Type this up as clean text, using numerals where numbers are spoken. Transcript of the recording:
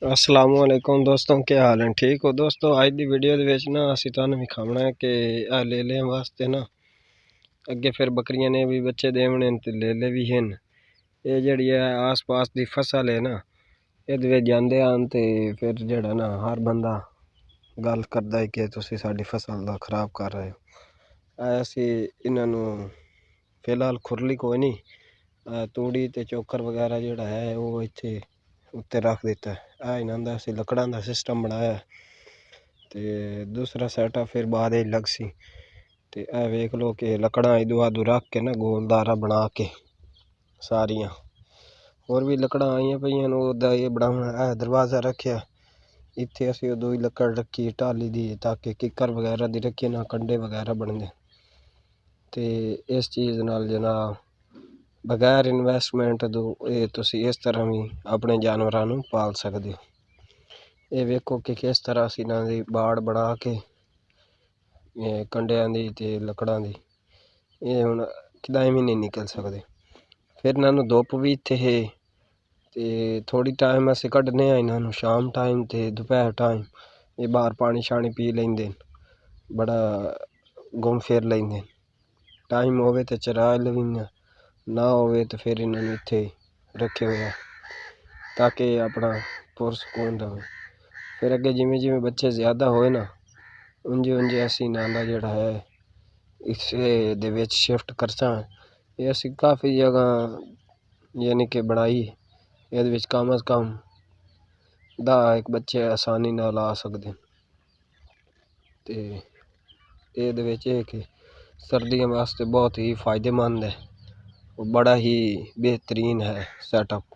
असलामुअलैकुम दोस्तों, क्या हाल है? ठीक हो दोस्तों? आज की वीडियो ना असी तुहानू विखावना है कि लेले वास्ते ना अगे फिर बकरियां ने भी बच्चे देवने ते लेले भी हैं। ये जड़ी है आस पास की फसल है ना, ये जाते आन ते फिर जड़ा ना हर बंदा गल करता है कि तुसी साडी फसल दा खराब कर रहे हो। असी इन्हों फिलहाल खुरली कोई नहीं, तूड़ी ते चोकर वगैरह जड़ा है वो इत्थे उत्ते रख दिता है। इन्हों का असी लकड़ां दा सिस्टम बनाया ते दूसरा सेटअप फिर बाद लग सी। ते वेख लो कि लकड़ां इधू आधू रख के ना गोलदारा बना के सारियां होर भी लकड़ां आईयां पईयां ओदा ये बनाना दरवाज़ा रखिया। इत्थे असी दो ही लकड़ रखी टाली दी ताकि किकर वगैरह दी रखी ना कंडे वगैरह बनदे। ते इस चीज़ नाल जनाब बगैर इन्वेस्टमेंट दो ये तुसी इस तरह भी अपने जानवरां नूं पाल सकदे हो। ये वेखो कि किस तरह असी इन्हां दी बाड़ बना के कंडियां दी ते लकड़ां दी ये हुण किदाई भी नहीं निकल सकदे। फिर इन्हां धुप भी इत्थे है ते थोड़ी टाइम असी कड्ढने इन्हां शाम टाइम ते दोपहर टाइम ये बाहर पानी शानी पी लेंदे, बड़ा घूम फिर लेंदे। टाइम होवे तो चरा लवीं, ना होवे तो फिर इन्होंने इत्थे रखे हुए ताकि अपना पुरसकून रहे। फिर अगे जिमें जिमें बच्चे ज़्यादा होए ना उंजे उंजे असी नाला जड़ा है इसे दे विच शिफ्ट करसा। ये असी काफ़ी जगह यानी कि बनाई ये विच कम अज़ कम 10 बच्चे आसानी नाल आ सकते। ते ये विच कि सर्दियों वास्ते बहुत ही फ़ायदेमंद है, बड़ा ही बेहतरीन है सेटअप।